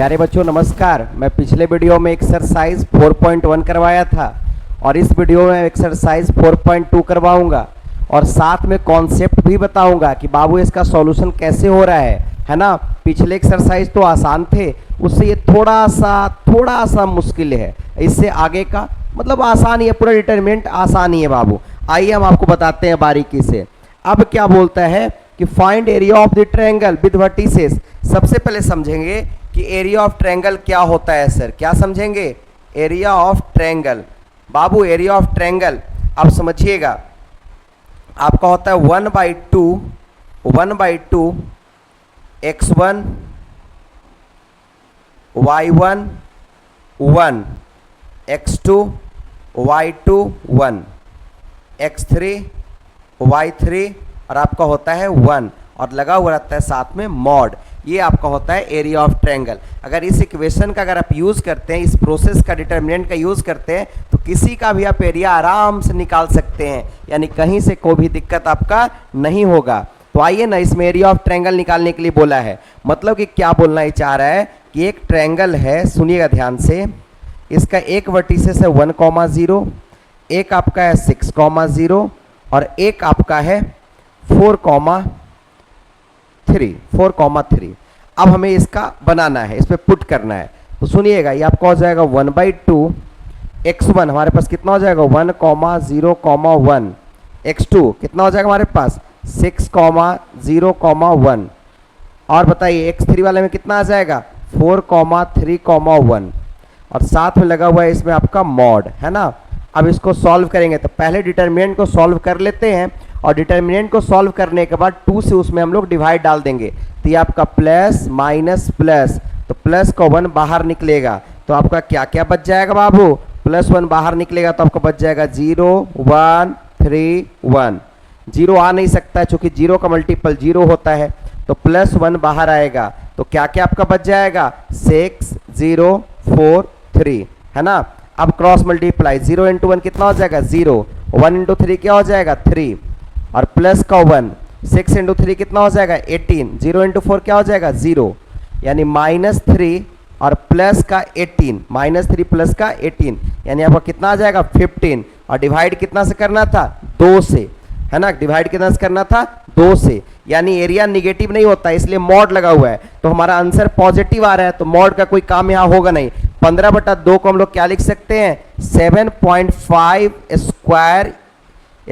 प्यारे बच्चों नमस्कार। मैं पिछले वीडियो में एक्सरसाइज 4.1 करवाया था और इस वीडियो में एक्सरसाइज 4.2 करवाऊंगा और साथ में कॉन्सेप्ट भी बताऊंगा कि बाबू इसका सॉल्यूशन कैसे हो रहा है ना। पिछले एक्सरसाइज तो आसान थे, उससे ये थोड़ा सा मुश्किल है। इससे आगे का मतलब आसान ही है, पूरा डिटरमिनेंट आसान ही है बाबू। आइए हम आपको बताते हैं बारीकी से। अब क्या बोलता है कि find area of the triangle with vertices. सबसे पहले समझेंगे कि एरिया ऑफ ट्रायंगल क्या होता है सर। क्या समझेंगे? Area of triangle. Babu area of triangle आप समझिएगा, आपका होता है 1/2 x1 y1 1 x2 y2 1 x3 y3 और आपका होता है 1 और लगा हुआ रहता है साथ में मॉड। ये आपका होता है एरिया ऑफ ट्रायंगल। अगर इस इक्वेशन का अगर आप यूज़ करते हैं, इस प्रोसेस का डिटर्मिनेंट का यूज़ करते हैं तो किसी का भी आप एरिया आराम से निकाल सकते हैं, यानी कहीं से कोई भी दिक्कत आपका नहीं होगा। तो आइए ना, इसमें एरिया ऑफ ट्रायंगल निकालने के लिए बोला है। मतलब कि क्या बोलना ही चाह रहा है कि एक ट्रायंगल है, सुनिएगा ध्यान से। इसका एक वर्टिसेस है 1,0, एक आपका है 6,0 और एक आपका है 4,3। अब हमें इसका बनाना है, इस पर पुट करना है। तो सुनिएगा, ये आपका हो जाएगा 1/2 x1 हमारे पास कितना हो जाएगा 1,0,1 x2 कितना हो जाएगा हमारे पास 6,0,1 और बताइए x3 वाले में कितना आ जाएगा 4,3,1 और साथ में लगा हुआ है इसमें आपका मॉड, है ना। अब इसको सॉल्व करेंगे तो पहले डिटर्मिनेंट को सॉल्व कर लेते हैं और डिटर्मिनेंट को सॉल्व करने के बाद 2 से उसमें हम लोग डिवाइड डाल देंगे। तो ये आपका प्लस माइनस प्लस, तो प्लस का 1 बाहर निकलेगा तो आपका क्या क्या बच जाएगा बाबू, +1 बाहर निकलेगा तो आपका बच जाएगा 0 1 3 1। 0 आ नहीं सकता है क्योंकि 0 का मल्टीपल 0 होता है, तो +1 बाहर आएगा तो क्या क्या आपका बच जाएगा 6 0 4 3, है ना। अब क्रॉस मल्टीप्लाई 0 × 1 कितना हो जाएगा 0, 1 × 3 क्या हो जाएगा 3 और प्लस का 1, 6 × 3 कितना हो जाएगा 18, 0 × 4 क्या हो जाएगा 0, यानी -3 और प्लस का 18, -3 प्लस का 18 यानी आपका कितना आ जाएगा 15 और डिवाइड कितना से करना था 2 से, है ना। डिवाइड कितना से करना था 2 से, यानी एरिया निगेटिव नहीं होता इसलिए मॉड लगा हुआ है तो हमारा आंसर पॉजिटिव आ रहा है, तो मॉड का कोई काम यहाँ होगा नहीं। 15/2 को हम लोग क्या लिख सकते हैं 7.5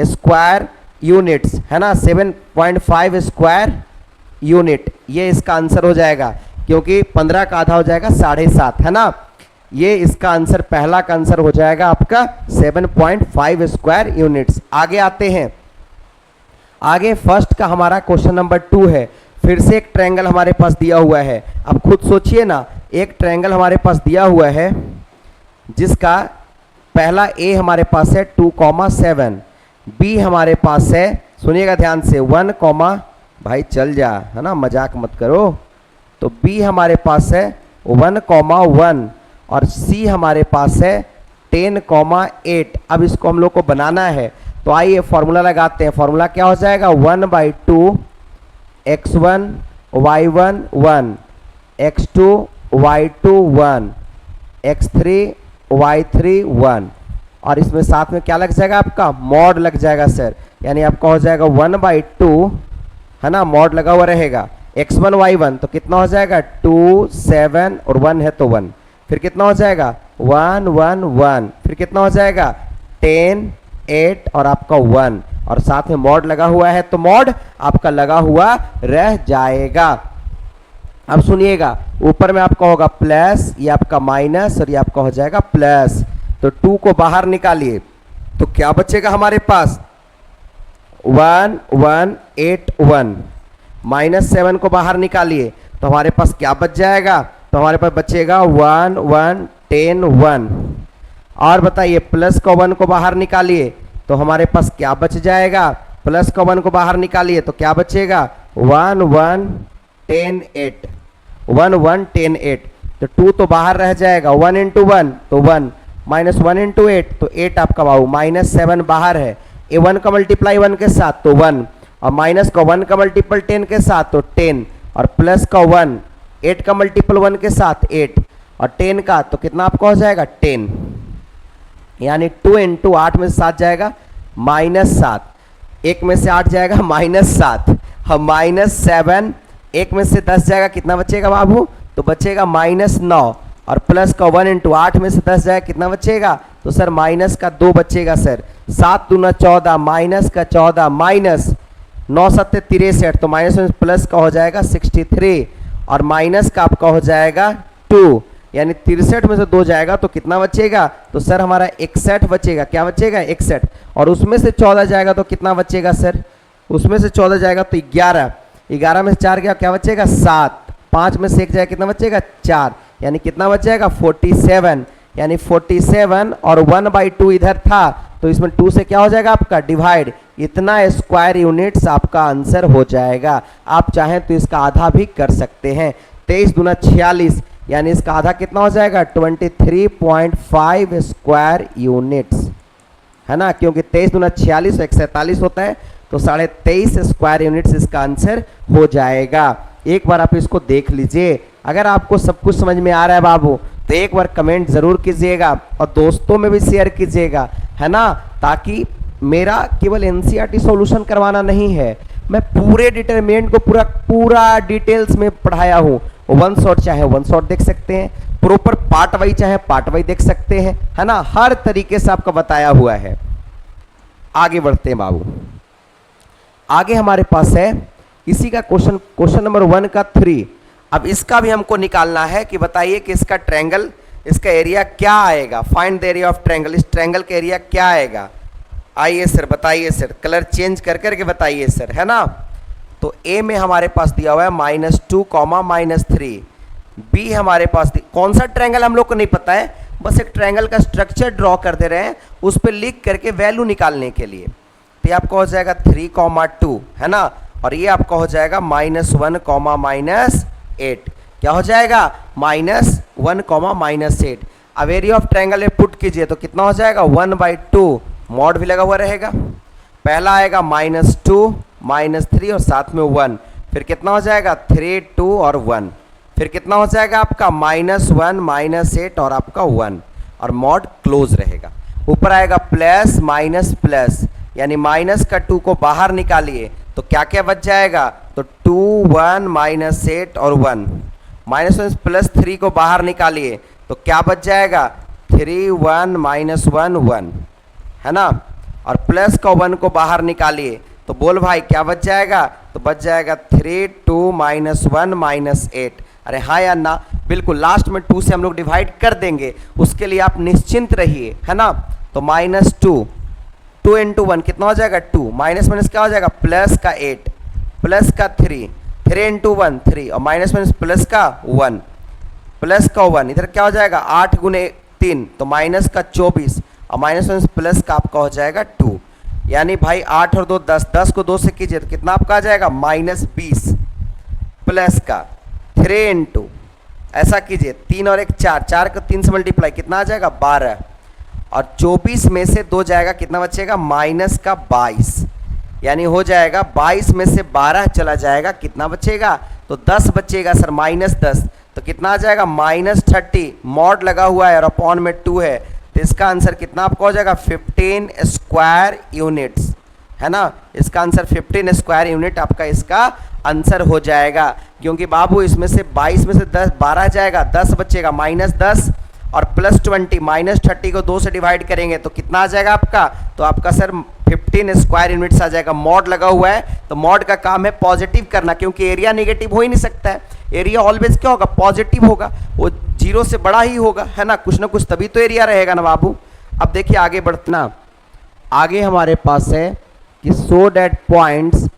स्क्वायर यूनिट्स, है ना। 7.5 स्क्वायर यूनिट ये इसका आंसर हो जाएगा, क्योंकि 15 का आधा हो जाएगा 7.5, है ना। ये इसका आंसर, पहला का आंसर हो जाएगा आपका 7.5 स्क्वायर यूनिट्स। आगे आते हैं, आगे फर्स्ट का हमारा क्वेश्चन नंबर 2 है। फिर से एक ट्रायंगल हमारे पास दिया हुआ है। अब खुद सोचिए ना, एक ट्रायंगल हमारे पास दिया हुआ है जिसका पहला ए हमारे पास है 2,7, बी हमारे पास है, सुनिएगा ध्यान से 1, भाई चल जा, है ना, मजाक मत करो। तो बी हमारे पास है 1,1 और सी हमारे पास है 10,8। अब इसको हम लोग को बनाना है तो आइए फॉर्मूला लगाते हैं। फॉर्मूला क्या हो जाएगा 1/2 x1 y1 1 x2 y2 1 x3 y3 1 और इसमें साथ में क्या लग जाएगा आपका मॉड लग जाएगा सर, यानी आपका हो जाएगा 1/2, है ना, मॉड लगा हुआ रहेगा। x1 y1 तो कितना हो जाएगा 2 7 और 1 है तो 1, फिर कितना हो जाएगा 1 1 1, फिर कितना हो जाएगा 10 8 और आपका 1 और साथ में मॉड लगा हुआ है तो मॉड आपका लगा हुआ रह जाएगा। अब सुनिएगा, ऊपर में आपका होगा प्लस, ये आपका माइनस और ये आपका हो जाएगा प्लस। तो 2 को बाहर निकालिए तो क्या बचेगा हमारे पास 1 1 8 1, -7 को बाहर निकालिए तो हमारे पास क्या बच जाएगा, तो हमारे पास बचेगा 1 1 10 1 और बताइए प्लस का 1 को बाहर निकालिए तो हमारे पास क्या बच जाएगा, प्लस का 1 को बाहर निकालिए तो क्या बचेगा 1 1 10 8, 1 1 10 8। तो 2 तो बाहर रह जाएगा, 1 × 1 तो 1, -1 × 8 तो 8 आपका बाबू, -7 बाहर है, ए 1 का मल्टीप्लाई 1 के साथ तो 1 और माइनस का 1 का मल्टीपल 10 के साथ तो 10 और प्लस का 1 8 का मल्टीपल 1 के साथ 8 और 10 का तो कितना आपका हो जाएगा 10, यानी 2 इंटू 8 में से 7 जाएगा -7, 1 में से 8 जाएगा -7, हम -7, 1 में से 10 जाएगा कितना बचेगा बाबू, तो बचेगा -9 और प्लस का 1 इंटू 8 में से 10 जाएगा कितना बचेगा, तो सर माइनस का 2 बचेगा सर, 7 दूना 14 माइनस का 14 माइनस 9 7 63, तो माइनस में प्लस का हो जाएगा 63 और माइनस का आपका हो जाएगा 2, यानी 63 में से 2 जाएगा तो कितना बचेगा, तो सर हमारा 61 बचेगा, क्या बचेगा 61, और उसमें से 14 जाएगा तो कितना बचेगा सर, उसमें से 14 जाएगा तो 11, 11 में से 4 गया क्या बचेगा 7, 5 में से 1 जाएगा कितना बचेगा 4, यानी कितना बच जाएगा 47, यानी 47 और 1/2 इधर था तो इसमें 2 से क्या हो जाएगा आपका डिवाइड, इतना स्क्वायर यूनिट्स आपका आंसर हो जाएगा। आप चाहें तो इसका आधा भी कर सकते हैं, 23 दूना 46, यानी इसका आधा कितना हो जाएगा 23.5 स्क्वायर यूनिट्स, है ना, क्योंकि 23 दूना 46 और 147 होता है तो 23.5 स्क्वायर यूनिट्स इसका आंसर हो जाएगा। एक बार आप इसको देख लीजिए, अगर आपको सब कुछ समझ में आ रहा है बाबू तो एक बार कमेंट जरूर कीजिएगा और दोस्तों में भी शेयर कीजिएगा, है ना, ताकि मेरा केवल एनसीईआरटी सॉल्यूशन करवाना नहीं है, मैं पूरे डिटरमिनेंट को पूरा डिटेल्स में पढ़ाया हूँ। वन शॉट चाहे वन शॉट देख सकते हैं, प्रॉपर पार्ट वाइज चाहे पार्ट वाइज देख सकते हैं, है ना, हर तरीके से आपका बताया हुआ है। आगे बढ़ते हैं बाबू, आगे हमारे पास है इसी का क्वेश्चन नंबर 1 का 3। अब इसका भी हमको निकालना है कि बताइए कि इसका ट्रायंगल, इसका एरिया क्या आएगा, find the area of triangle, इस ट्रायंगल का एरिया क्या आएगा। आइए सर बताइए सर, कलर चेंज कर करके बताइए सर, है ना। तो ए में हमारे पास दिया हुआ है -2, -3, बी हमारे पास कौन सा ट्रायंगल हम लोग को नहीं पता है, बस एक ट्रायंगल का स्ट्रक्चर ड्रॉ कर दे रहे हैं उस पर लिख करके वैल्यू निकालने के लिए। तो ये आपका हो जाएगा 3, 2, है ना, और ये आपका हो जाएगा -1, -8, क्या हो जाएगा -1, -8। अब एरिया ऑफ ट्रायंगल में पुट कीजिए तो कितना हो जाएगा 1/2, मॉड भी लगा हुआ रहेगा, पहला आएगा -2, -3 और साथ में 1, फिर कितना हो जाएगा 3, 2 और 1, फिर कितना हो जाएगा आपका -1, -8 और आपका 1, और मॉड क्लोज रहेगा। ऊपर आएगा प्लस माइनस प्लस, यानी माइनस का 2 को बाहर निकालिए तो क्या क्या बच जाएगा, तो 2, 1, -8 और 1, -1 +3 को बाहर निकालिए तो क्या बच जाएगा 3, 1, -1, 1, है ना, और प्लस का 1 को बाहर निकालिए तो बोल भाई क्या बच जाएगा, तो बच जाएगा 3, 2, -1, -8। अरे हाँ या ना, बिल्कुल लास्ट में 2 से हम लोग डिवाइड कर देंगे, उसके लिए आप निश्चिंत रहिए, है ना। तो -2, 2 इंटू 1 कितना हो जाएगा 2, माइनस माइनस क्या हो जाएगा प्लस का 8, प्लस का 3, 3 इंटू 1 3 और माइनस माइनस प्लस का 1, प्लस का 1, इधर क्या हो जाएगा 8 गुने 3 तो माइनस का 24 और माइनस माइनस प्लस का आपका हो जाएगा 2, यानी भाई 8 और 2 10, 10 को 2 से कीजिए तो कितना आपका आ जाएगा -20, प्लस का 3 इंटू ऐसा कीजिए 3 और 1 4, 4 को 3 से मल्टीप्लाई कितना आ जाएगा 12, और 24 में से 2 जाएगा कितना बचेगा माइनस का 22, यानी हो जाएगा 22 में से 12 चला जाएगा कितना बचेगा, तो 10 बचेगा सर, -10 तो कितना आ जाएगा -30, मॉड लगा हुआ है और अपॉन में 2 है तो इसका आंसर कितना आपको हो जाएगा 15 स्क्वायर यूनिट्स, है ना। इसका आंसर 15 स्क्वायर यूनिट आपका इसका आंसर हो जाएगा, क्योंकि बाबू इसमें से 22 में से 10 12 जाएगा, 10 बचेगा -10 और +20 -30 को 2 से डिवाइड करेंगे तो कितना आ जाएगा आपका, तो आपका सर 15 स्क्वायर यूनिट्स आ जाएगा। मॉड लगा हुआ है तो मॉड का काम है पॉजिटिव करना, क्योंकि एरिया नेगेटिव हो ही नहीं सकता है, एरिया ऑलवेज क्या होगा पॉजिटिव होगा, वो 0 से बड़ा ही होगा, है ना, कुछ ना कुछ तभी तो एरिया रहेगा ना बाबू। अब देखिए आगे बढ़ना, आगे हमारे पास है कि सो डैट पॉइंट्स,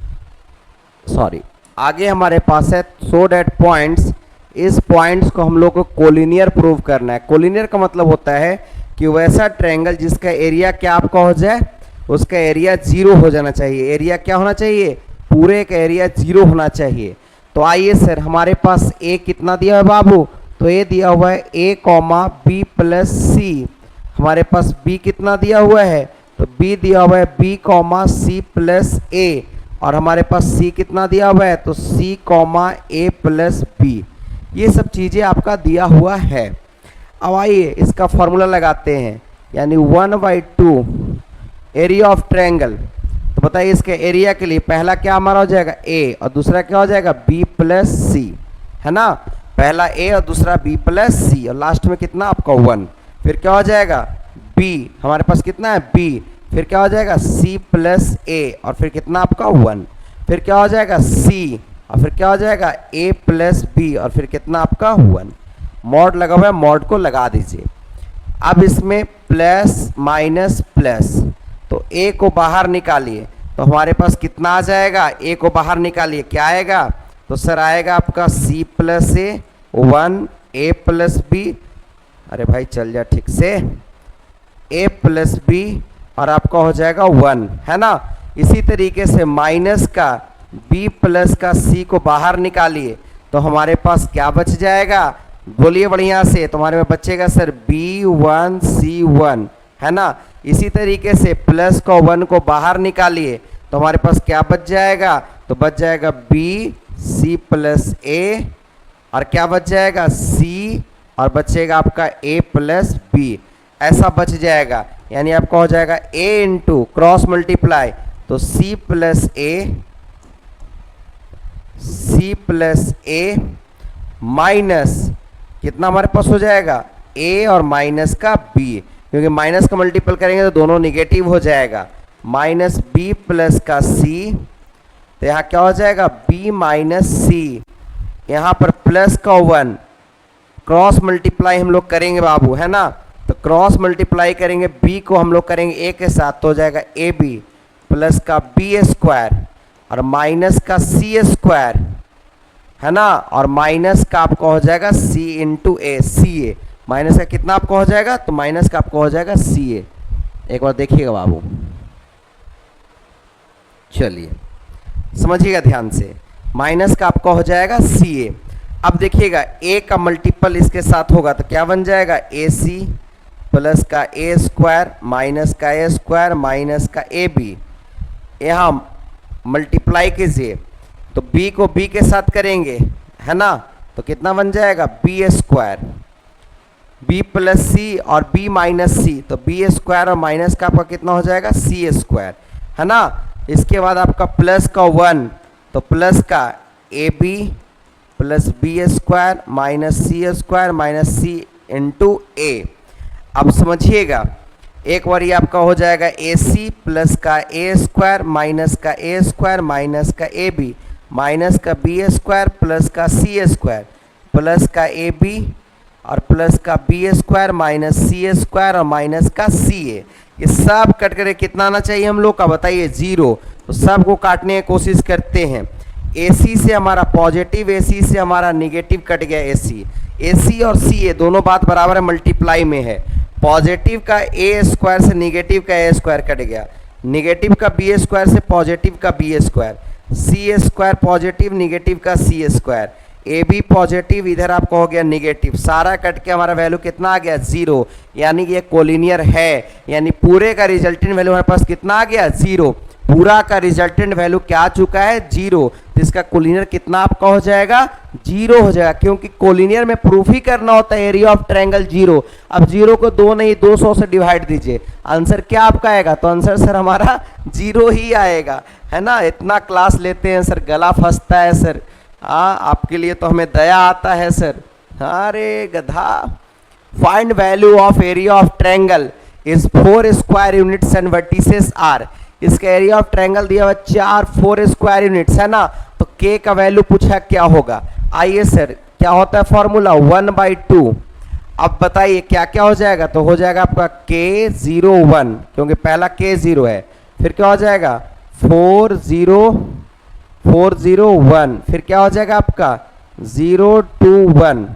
आगे हमारे पास है सो डैट पॉइंट्स, इस पॉइंट्स को हम लोग को कोलिनियर प्रूव करना है। कोलिनियर का मतलब होता है कि वैसा ट्रायंगल जिसका एरिया क्या आपका हो जाए, उसका एरिया 0 हो जाना चाहिए। एरिया क्या होना चाहिए, पूरे का एरिया 0 होना चाहिए। तो आइए सर, हमारे पास ए कितना दिया है बाबू, तो ए दिया हुआ है a, b + c, हमारे पास b कितना दिया हुआ है, तो b दिया हुआ है b, c + a, और हमारे पास c कितना दिया हुआ है, तो c, a + b, ये सब चीज़ें आपका दिया हुआ है। अब आइए इसका फॉर्मूला लगाते हैं, यानी 1/2 एरिया ऑफ ट्रायंगल। तो बताइए इसके एरिया के लिए पहला क्या हमारा हो जाएगा a और दूसरा क्या हो जाएगा b प्लस सी, है ना। पहला a और दूसरा b प्लस सी और लास्ट में कितना आपका 1। फिर क्या हो जाएगा b, हमारे पास कितना है b, फिर क्या हो जाएगा c प्लस a और फिर कितना आपका 1। फिर क्या हो जाएगा c और फिर क्या हो जाएगा a प्लस b और फिर कितना आपका 1। मॉड लगा हुआ है, मॉड को लगा दीजिए। अब इसमें प्लस माइनस प्लस, तो a को बाहर निकालिए तो हमारे पास कितना आ जाएगा, a को बाहर निकालिए क्या आएगा, तो सर आएगा आपका c plus A 1 a plus b, अरे भाई चल जा ठीक से, a प्लस b और आपका हो जाएगा 1, है ना। इसी तरीके से माइनस का b प्लस का c को बाहर निकालिए तो हमारे पास क्या बच जाएगा, बोलिए बढ़िया से, तुम्हारे में बचेगा सर b1 c1, है ना। इसी तरीके से प्लस का 1 को बाहर निकालिए तो हमारे पास क्या बच जाएगा, तो बच जाएगा b c प्लस a और क्या बच जाएगा c और बचेगा आपका a प्लस b, ऐसा बच जाएगा। यानी आपका हो जाएगा a इंटू क्रॉस मल्टीप्लाई तो c प्लस a माइनस कितना हमारे पास हो जाएगा a और माइनस का b, क्योंकि माइनस का मल्टीपल करेंगे तो दोनों निगेटिव हो जाएगा, माइनस b प्लस का c, तो यहाँ क्या हो जाएगा b माइनस c, यहाँ पर प्लस का 1 क्रॉस मल्टीप्लाई हम लोग करेंगे बाबू, है ना। तो क्रॉस मल्टीप्लाई करेंगे b को हम लोग करेंगे a के साथ तो हो जाएगा ab प्लस का b स्क्वायर और माइनस का c स्क्वायर, है ना, और माइनस का आपका हो जाएगा c इंटू ए, सी ए, माइनस का कितना आपको हो जाएगा, तो माइनस का आपको हो जाएगा सी ए। एक बार देखिएगा बाबू, चलिए समझिएगा ध्यान से, माइनस का आपका हो जाएगा सी ए। अब देखिएगा a का मल्टीपल इसके साथ होगा तो क्या बन जाएगा ए सी प्लस का ए स्क्वायर माइनस का ए स्क्वायर माइनस का ए बी, यहाँ मल्टीप्लाई कीजिए तो b को b के साथ करेंगे, है ना, तो कितना बन जाएगा b स्क्वायर, b प्लस सी और b माइनस सी, तो b स्क्वायर और माइनस का आपका कितना हो जाएगा c स्क्वायर, है ना। इसके बाद आपका प्लस का 1 तो प्लस का a b plus b square minus c square minus c into a. अब समझिएगा एक बार ये आपका हो जाएगा ए सी प्लस का ए स्क्वायर माइनस का ए स्क्वायर माइनस का ए बी माइनस का बी स्क्वायर प्लस का सी स्क्वायर प्लस का ए बी और प्लस का B square minus c square और माइनस का सी ए। ये सब कट करके कितना आना चाहिए हम लोग का, बताइए 0। तो सब को काटने की कोशिश करते हैं। AC से हमारा पॉजिटिव, AC से हमारा निगेटिव कट गया AC और CA दोनों बात बराबर है, मल्टीप्लाई में है। पॉजिटिव का a स्क्वायर से निगेटिव का a स्क्वायर कट गया, निगेटिव का b स्क्वायर से पॉजिटिव का b square, c square positive negative का c square, a b positive इधर आपका हो गया निगेटिव, सारा कट के हमारा वैल्यू कितना आ गया 0, यानी कि ये कोलिनियर है, यानी पूरे का रिजल्टेंट वैल्यू हमारे पास कितना आ गया 0। पूरा का रिजल्टेंट वैल्यू क्या आ चुका है 0, तो इसका कोलिनियर कितना आपका हो जाएगा 0 हो जाएगा, क्योंकि कोलिनियर में प्रूफ ही करना होता है एरिया ऑफ ट्रायंगल 0। अब 0 को 2 नहीं 200 से डिवाइड दीजिए, आंसर क्या आपका आएगा, तो आंसर सर हमारा 0 ही आएगा, है ना। इतना क्लास लेते हैं सर, गला फंसता है सर, हाँ आपके लिए तो हमें दया आता है सर। अरे गधा, find value of area of triangle is 4 square units and vertices are. इसका एरिया ऑफ ट्रायंगल दिया हुआ 4 स्क्वायर यूनिट्स, है ना। तो k का वैल्यू पूछा क्या होगा, आइए सर क्या होता है फॉर्मूला 1/2। अब बताइए क्या क्या हो जाएगा, तो हो जाएगा आपका k01, क्योंकि पहला k0 है, फिर क्या हो जाएगा 401, फिर क्या हो जाएगा आपका 021,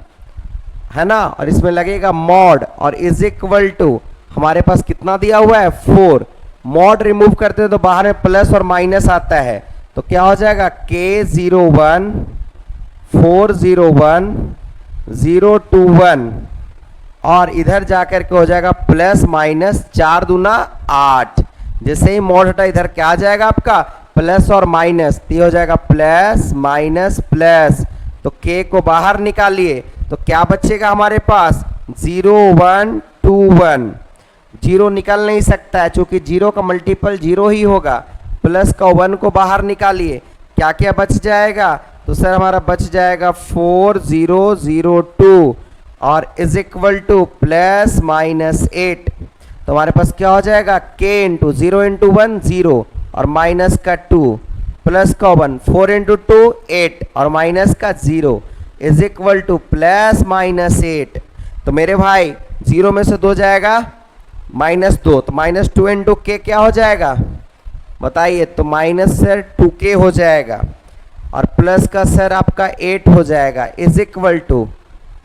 है ना। और इसमें लगेगा मॉड और इज इक्वल टू, हमारे पास कितना दिया हुआ है 4, मॉड रिमूव करते हैं तो बाहर में प्लस और माइनस आता है, तो क्या हो जाएगा k01 401 021 और इधर जाकर के हो जाएगा प्लस माइनस 4 दूना 8। जैसे ही मॉड हटा इधर क्या आ जाएगा आपका प्लस और माइनस, तो हो जाएगा प्लस माइनस प्लस, तो k को बाहर निकालिए तो क्या बचेगा हमारे पास 0 1 2 1। 0 निकल नहीं सकता है क्योंकि 0 का मल्टीपल 0 ही होगा। प्लस का 1 को बाहर निकालिए, क्या क्या बच जाएगा? तो सर हमारा बच जाएगा 4002 और is equal two plus minus 8। तो हमारे पास क्या हो जाएगा k इंटू 0 इंटू 1 0 और माइनस का 2 प्लस का 1 4 इंटू 2 8 और माइनस का 0 is equal two plus minus 8। तो मेरे भाई 0 में से 2 जाएगा -2, तो -2 इंटू के क्या हो जाएगा बताइए? तो माइनस सर 2k हो जाएगा और प्लस का सर आपका 8 हो जाएगा is equal two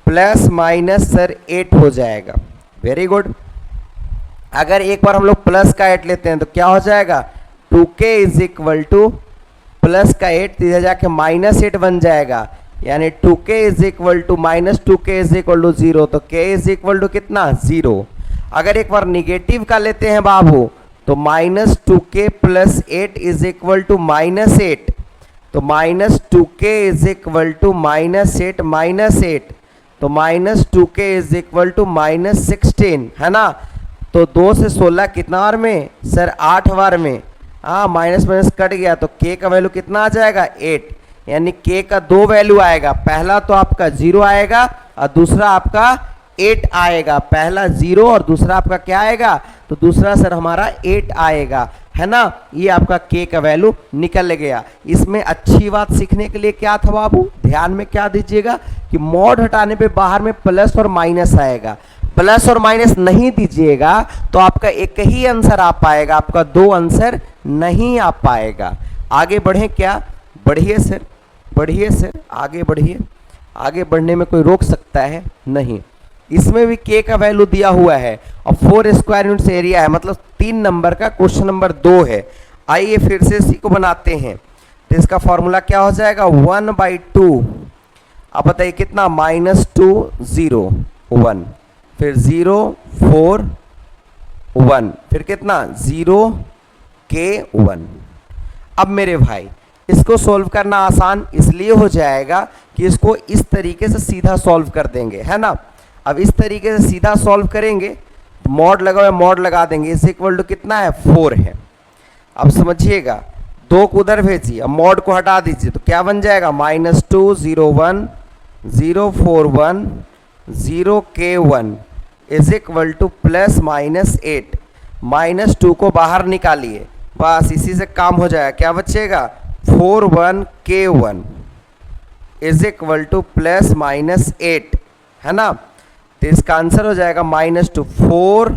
plus minus sir 8 हो जाएगा। Very good. अगर एक बार हम लोग प्लस का 8 लेते हैं तो क्या हो जाएगा 2k is equal two plus का 8 इधर जाके -8 बन जाएगा, यानी 2k is equal to -2k is equal to 0। तो k इज इक्वल टू कितना 0। अगर एक बार निगेटिव का लेते हैं बाबू तो -2k plus 8 is equal to -8। तो -2k इज इक्वल टू -8 -8, तो -2k इज इक्वल टू -16 है ना। तो 2 से 16 कितना बार में सर 8 बार में। हाँ माइनस माइनस कट गया तो k का वैल्यू कितना आ जाएगा 8, यानी k का 2 वैल्यू आएगा। पहला तो आपका 0 आएगा और दूसरा आपका 8 आएगा। पहला 0 और दूसरा आपका क्या आएगा? तो दूसरा सर हमारा 8 आएगा है ना। ये आपका k का वैल्यू निकल गया। इसमें अच्छी बात सीखने के लिए क्या था बाबू, ध्यान में क्या दीजिएगा कि मॉड हटाने पे बाहर में प्लस और माइनस आएगा। प्लस और माइनस नहीं दीजिएगा तो आपका एक ही आंसर आ पाएगा, आपका 2 आंसर नहीं आ पाएगा। आगे बढ़े क्या? बढ़िए सर, बढ़िए सर, आगे बढ़िए। आगे बढ़ने में कोई रोक सकता है नहीं। इसमें भी k का वैल्यू दिया हुआ है और 4 स्क्वायर यूनिट्स एरिया है, मतलब 3 नंबर का क्वेश्चन नंबर 2 है। आइए फिर से इसी को बनाते हैं। तो इसका फॉर्मूला क्या हो जाएगा 1/2। अब बताइए कितना -2 0 1, फिर 0 4 1, फिर कितना 0 k 1। अब मेरे भाई इसको सॉल्व करना आसान इसलिए हो जाएगा कि इसको इस तरीके से सीधा सॉल्व कर देंगे है ना। अब इस तरीके से सीधा सॉल्व करेंगे, मॉड लगा हुआ मॉड लगा देंगे, इस इक्वल टू कितना है 4 है। अब समझिएगा 2 को उधर भेजिए, अब मॉड को हटा दीजिए तो क्या बन जाएगा -2 0 1 0 4 1 0 k 1 is equal two plus -8। -2 को बाहर निकालिए, बस इसी से काम हो जाएगा। क्या बचेगा 4 1 k 1 is equal two plus -8 है ना। तो इसका आंसर हो जाएगा -2 4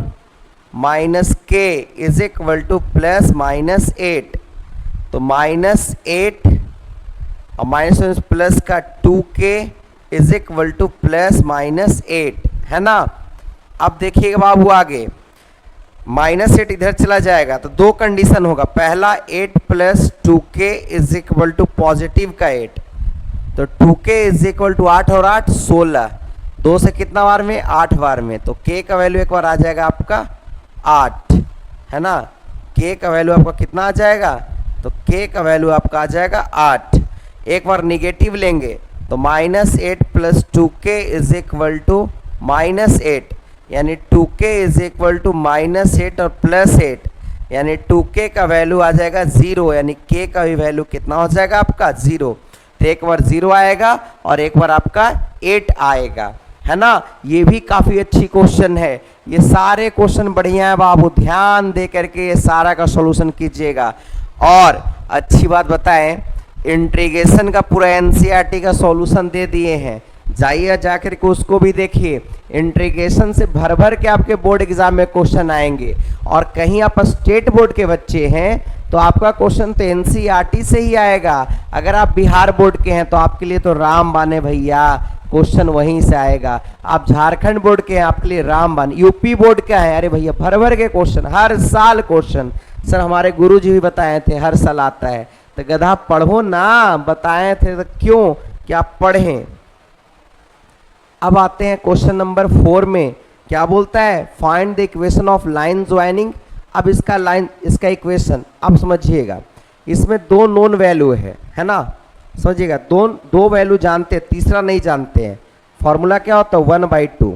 - k is equal two plus -8। तो -8 और माइनस प्लस का 2k is equal two plus -8 है ना। अब देखिएगा बाबू आगे -8 इधर चला जाएगा तो 2 कंडीशन होगा। पहला 8 plus 2k is equal to positive का 8, तो 2k इज इक्वल टू 8 और 8 16, 2 से कितना बार में 8 बार में। तो k का वैल्यू एक बार आ जाएगा आपका 8 है ना। k का वैल्यू आपका कितना आ जाएगा? तो k का वैल्यू आपका आ जाएगा 8। एक बार निगेटिव लेंगे तो -8 plus 2k is equal to -8, यानी 2k इज इक्वल टू -8 और +8, यानी 2k का वैल्यू आ जाएगा 0, यानी k का भी वैल्यू कितना हो जाएगा आपका 0। तो एक बार 0 आएगा और एक बार आपका 8 आएगा है ना। ये भी काफ़ी अच्छी क्वेश्चन है। ये सारे क्वेश्चन बढ़िया है बाबू, ध्यान दे करके ये सारा का सॉल्यूशन कीजिएगा। और अच्छी बात बताएं, इंटीग्रेशन का पूरा एनसीईआरटी का सॉल्यूशन दे दिए हैं, जाइए जाकर के उसको भी देखिए। इंटीग्रेशन से भर भर के आपके बोर्ड एग्जाम में क्वेश्चन आएंगे। और कहीं आप स्टेट बोर्ड के बच्चे हैं तो आपका क्वेश्चन तो एनसीईआरटी से ही आएगा। अगर आप बिहार बोर्ड के हैं तो आपके लिए तो राम बाने भैया, क्वेश्चन वहीं से आएगा। आप झारखंड बोर्ड के हैं, आपके लिए राम बान। यूपी बोर्ड का है, अरे भैया भर भर के क्वेश्चन, हर साल क्वेश्चन। सर हमारे गुरुजी भी बताए थे हर साल आता है। तो गधा पढ़ो ना, बताए थे तो क्यों कि आप पढ़ें। अब आते हैं क्वेश्चन नंबर 4 में, क्या बोलता है find the equation of line joining. अब इसका इक्वेशन आप समझिएगा, इसमें 2 नोन वैल्यू है ना। समझिएगा, दो वैल्यू जानते हैं, तीसरा नहीं जानते हैं। फॉर्मूला क्या होता है 1/2।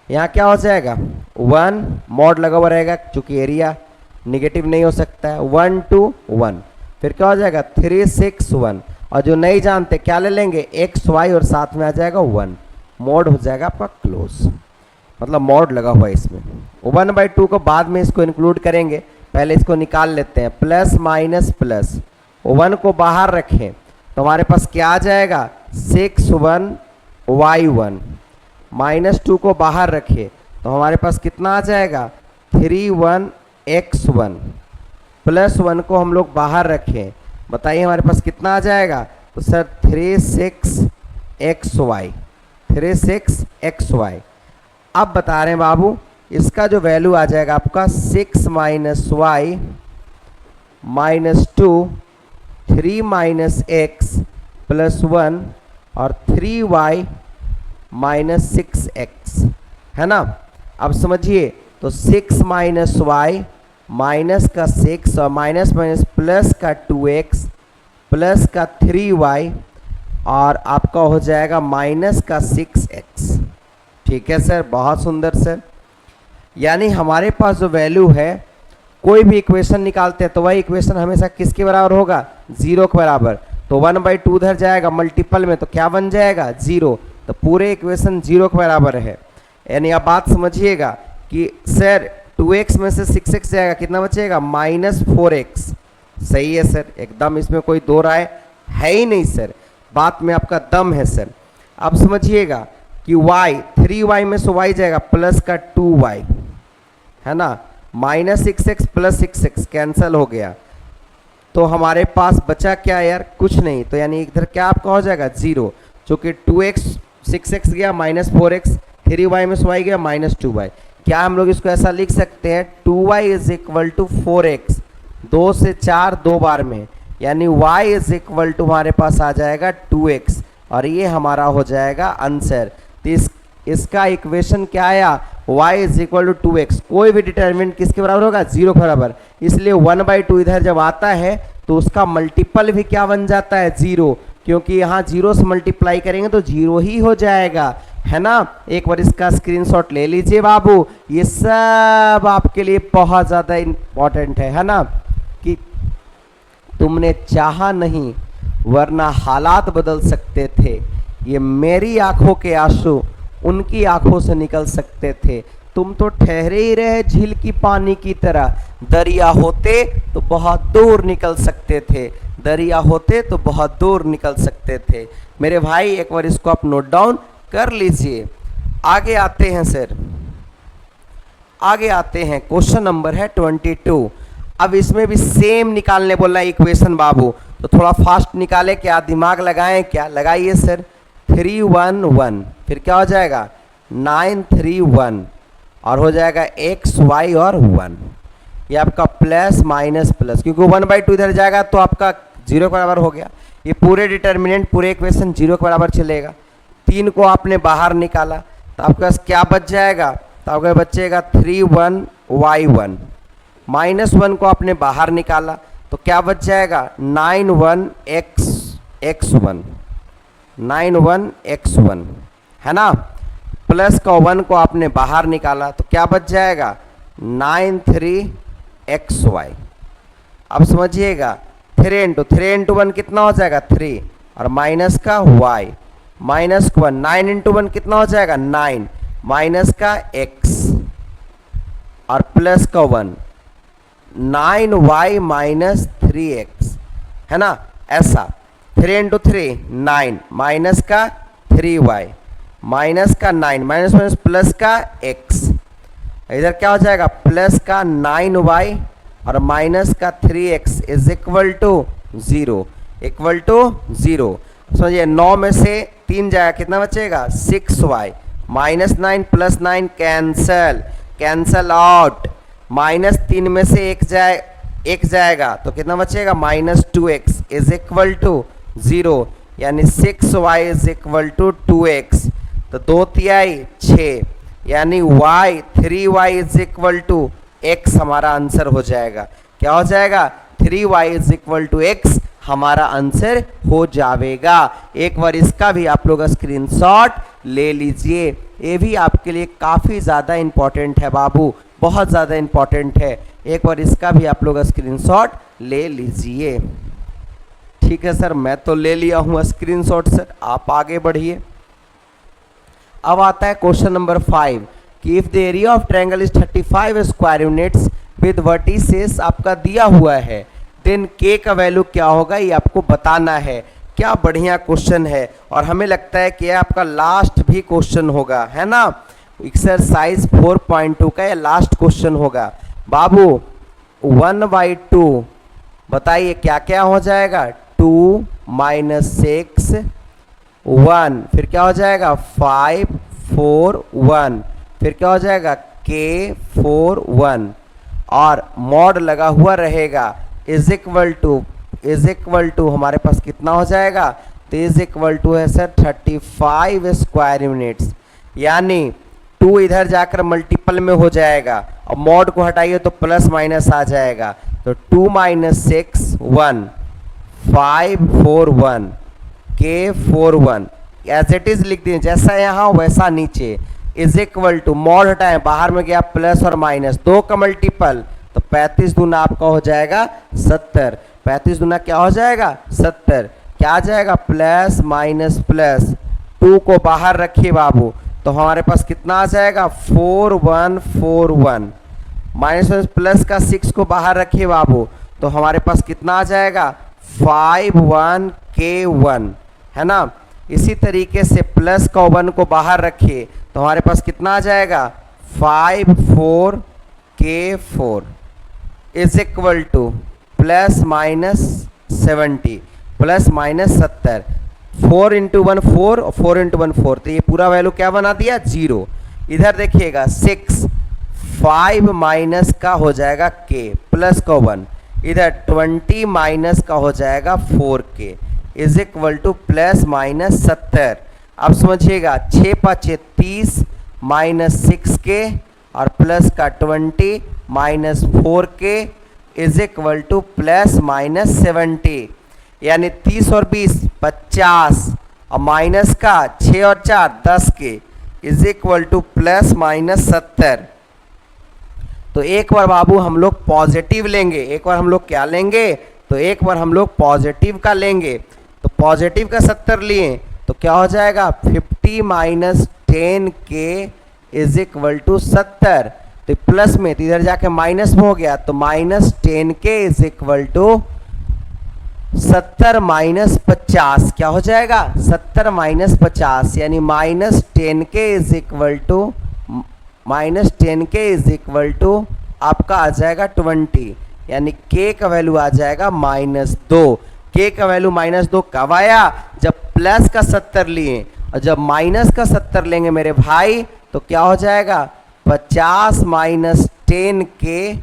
यहाँ क्या हो जाएगा 1 मॉड लगा हुआ रहेगा चूंकि एरिया निगेटिव नहीं हो सकता है, 1 2 1, फिर क्या हो जाएगा 3 6 1, और जो नहीं जानते क्या ले लेंगे x y और साथ में आ जाएगा 1, मॉड हो जाएगा आपका क्लोज, मतलब मॉड लगा हुआ है इसमें। 1/2 को बाद में इसको इंक्लूड करेंगे, पहले इसको निकाल लेते हैं। प्लस माइनस प्लस 1 को बाहर रखें तो हमारे पास क्या आ जाएगा 6 1 y 1, माइनस 2 को बाहर रखें तो हमारे पास कितना आ जाएगा 3 1 x 1, प्लस 1 को हम लोग बाहर रखें, बताइए हमारे पास कितना आ जाएगा। तो sir 3 6 x y, 3 6 x y। अब बता रहे हैं बाबू इसका जो वैल्यू आ जाएगा आपका 6 minus y minus 2, 3 minus x plus 1 और 3y माइनस 6x, है ना। अब समझिए तो 6 माइनस वाई माइनस का 6 और माइनस माइनस प्लस का 2x प्लस का 3y और आपका हो जाएगा माइनस का 6x। ठीक है सर, बहुत सुंदर सर। यानी हमारे पास जो वैल्यू है, कोई भी इक्वेशन निकालते हैं तो वह इक्वेशन हमेशा किसके बराबर होगा 0 के बराबर। तो 1/2 उधर जाएगा मल्टीपल में तो क्या बन जाएगा 0, तो पूरे इक्वेशन 0 के बराबर है। यानी आप बात समझिएगा कि सर 2x में से 6x जाएगा, कितना बचेगा -4x। सही है सर, एकदम इसमें कोई दो राय है ही नहीं सर, बात में आपका दम है सर। अब समझिएगा कि y 3y में से y जाएगा प्लस का 2y, है ना, -6x प्लस 6x कैंसिल हो गया, तो हमारे पास बचा क्या यार, कुछ नहीं। तो यानी इधर क्या आपका हो जाएगा 0, चूँकि 2x 6x गया -4x, 3y में से y गया -2y। क्या हम लोग इसको ऐसा लिख सकते हैं 2y = 4x, 2 से 4 दो बार में, यानी y = हमारे पास आ जाएगा 2x, और ये हमारा हो जाएगा आंसर। तो इसका इक्वेशन क्या आया y = 2x, कोई भी डिटरमिनेंट किसके बराबर होगा 0 के बराबर, इसलिए 1/2 इधर जब आता है तो उसका मल्टीपल भी क्या बन जाता है 0, क्योंकि यहाँ 0 से मल्टीप्लाई करेंगे तो 0 ही हो जाएगा, है ना। एक बार इसका स्क्रीनशॉट ले लीजिए बाबू, ये सब आपके लिए बहुत ज़्यादा इम्पोर्टेंट है ना, कि तुमने चाहा नहीं वरना हालात बदल सकते थे, ये मेरी आंखों के आंसू उनकी आंखों से निकल सकते थे, तुम तो ठहरे ही रहे झील की पानी की तरह, दरिया होते तो बहुत दूर निकल सकते थे, दरिया होते तो बहुत दूर निकल सकते थे। मेरे भाई एक बार इसको आप नोट डाउन कर लीजिए। आगे आते हैं सर, आगे आते हैं, क्वेश्चन नंबर है 22। अब इसमें भी सेम निकालने बोलना है इक्वेशन बाबू, तो थोड़ा फास्ट निकाले, क्या दिमाग लगाएं, क्या लगाइए सर। 3 1 1, फिर क्या हो जाएगा 9 3 1, और हो जाएगा x y और 1, ये आपका प्लस माइनस प्लस, क्योंकि 1/2 इधर जाएगा तो आपका 0 के बराबर हो गया, ये पूरे डिटर्मिनेंट पूरे इक्वेशन 0 के बराबर चलेगा। 3 को आपने बाहर निकाला तो आपके पास क्या बच जाएगा, तो आपका बचेगा 3 1 y 1, -1 को आपने बाहर निकाला तो क्या बच जाएगा 9 1 x 1, 9 1 x 1, है ना। प्लस का 1 को आपने बाहर निकाला तो क्या बच जाएगा 9 3 x y। अब समझिएगा 3 × 1 कितना हो जाएगा 3, और माइनस का y, माइनस का 1, 9 × 1 कितना हो जाएगा 9, माइनस का x और प्लस का 1, 9y माइनस 3x, है ना, ऐसा। 3 × 3 9, माइनस का 3y, माइनस का 9, माइनस माइनस प्लस का x, इधर क्या हो जाएगा प्लस का 9y और माइनस का 3x = 0, = 0। समझिए 9 में से 3 जाएगा, कितना बचेगा 6y, -9 + 9 कैंसल, कैंसल आउट, -3 में से 1 जाएगा तो कितना बचेगा -2x = 0, यानी 6y = 2x, तो 2 तिहाई 6, यानी 3y = x हमारा आंसर हो जाएगा। क्या हो जाएगा 3y = x हमारा आंसर हो जाएगा। एक बार इसका भी आप लोग स्क्रीनशॉट ले लीजिए, ये भी आपके लिए काफ़ी ज़्यादा इम्पोर्टेंट है बाबू, बहुत ज़्यादा इम्पोर्टेंट है। एक बार इसका भी आप लोग स्क्रीनशॉट ले लीजिए। ठीक है सर, मैं तो ले लिया हूँ स्क्रीनशॉट सर, आप आगे बढ़िए। अब आता है क्वेश्चन नंबर 5 कि if the area of triangle is 35 square units with vertices आपका दिया हुआ है, देन के का वैल्यू क्या होगा ये आपको बताना है। क्या बढ़िया क्वेश्चन है, और हमें लगता है कि यह आपका लास्ट भी क्वेश्चन होगा, है ना। एक्सरसाइज 4.2 का ये लास्ट क्वेश्चन होगा बाबू। 1/2 बताइए क्या क्या हो जाएगा, 2 - 6 1, फिर क्या हो जाएगा 5 4 1, फिर क्या हो जाएगा k 4 1, और मॉड लगा हुआ रहेगा इज इक्वल टू हमारे पास कितना हो जाएगा, तो इज इक्वल टू है सर 35 स्क्वायर यूनिट्स, यानी 2 इधर जाकर मल्टीपल में हो जाएगा, और मॉड को हटाइए तो प्लस माइनस आ जाएगा, तो 2 - 6 1 5 4 1 k 4 1 एज इट इज लिख दिए, जैसा यहाँ वैसा नीचे, इज इक्वल टू मॉड हटाएं, बाहर में गया प्लस और माइनस, 2 का मल्टीपल, तो 35 दूना आपका हो जाएगा 70, 35 दूना क्या हो जाएगा 70, क्या आ जाएगा प्लस माइनस प्लस, 2 को बाहर रखिए बाबू, तो हमारे पास कितना आ जाएगा 4141, माइनस प्लस का 6 को बाहर रखिए बाबू, तो हमारे पास कितना आ जाएगा 51k1, है ना। इसी तरीके से प्लस का 1 को बाहर रखिए, तो हमारे पास कितना आ जाएगा 54k4 is equal two plus minus 70 plus minus 70, 4 × 1 4 और 4 × 1 4, तो ये पूरा वैल्यू क्या बना दिया 0। इधर देखिएगा 6 5 माइनस का हो जाएगा k प्लस का 1, इधर 20 माइनस का हो जाएगा 4k is equal two plus minus 70। अब समझिएगा 6 × 5 = 30 माइनस 6k और प्लस का 20 minus 4k is equal two plus minus 70, यानी 30 और 20 50 और माइनस का 6 और 4 10k is equal two plus minus 70। तो एक बार बाबू हम लोग पॉजिटिव लेंगे, एक बार हम लोग क्या लेंगे, तो एक बार हम लोग पॉजिटिव का लेंगे, तो पॉजिटिव का 70 लिए तो क्या हो जाएगा 50 minus 10k is equal to 70, तो प्लस में तो इधर जाके माइनस में हो गया, तो minus 10k is equal to 70 minus 50, क्या हो जाएगा 70 माइनस 50, यानी minus 10k is equal to आपका आ जाएगा 20, यानी k का वैल्यू आ जाएगा -2। k का वैल्यू -2 कब आया, जब प्लस का 70 लिए, और जब माइनस का 70 लेंगे मेरे भाई तो क्या हो जाएगा 50 minus 10k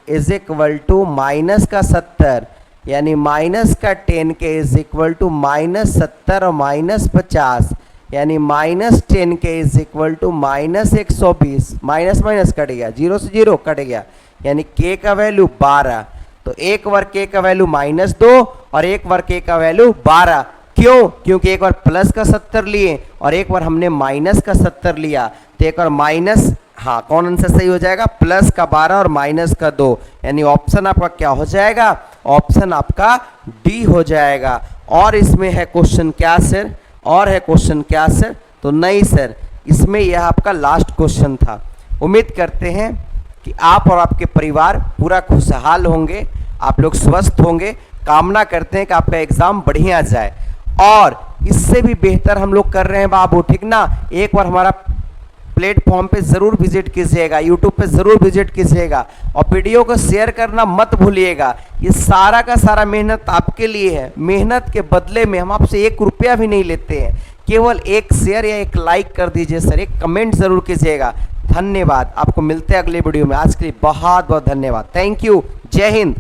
is equal to minus का 70, यानी माइनस का 10k इज इक्वल टू -70 और -50, यानी minus 10k is equal to -120, minus minus cut गया, 0 से 0 कट गया, यानी k का वैल्यू 12। तो एक बार k का वैल्यू -2 और एक बार k का वैल्यू 12, क्यों, क्योंकि एक बार प्लस का 70 लिए और एक बार हमने माइनस का 70 लिया, तो एक बार माइनस, हाँ कौन आंसर सही हो जाएगा, प्लस का 12 और माइनस का 2, यानी ऑप्शन आपका क्या हो जाएगा, ऑप्शन आपका डी हो जाएगा। और इसमें है क्वेश्चन क्या सर, और है क्वेश्चन क्या सर, तो नहीं सर, इसमें यह आपका लास्ट क्वेश्चन था। उम्मीद करते हैं कि आप और आपके परिवार पूरा खुशहाल होंगे, आप लोग स्वस्थ होंगे, कामना करते हैं कि आपका एग्जाम बढ़िया जाए, और इससे भी बेहतर हम लोग कर रहे हैं बाबू, ठीक ना। एक बार हमारा प्लेटफॉर्म पे ज़रूर विजिट कीजिएगा, यूट्यूब पे ज़रूर विजिट कीजिएगा, और वीडियो को शेयर करना मत भूलिएगा। ये सारा का सारा मेहनत आपके लिए है, मेहनत के बदले में हम आपसे 1 रुपया भी नहीं लेते हैं, केवल एक शेयर या एक लाइक कर दीजिए सर, एक कमेंट ज़रूर कीजिएगा। धन्यवाद, आपको मिलते हैं अगले वीडियो में। आज के लिए बहुत बहुत धन्यवाद, थैंक यू, जय हिंद।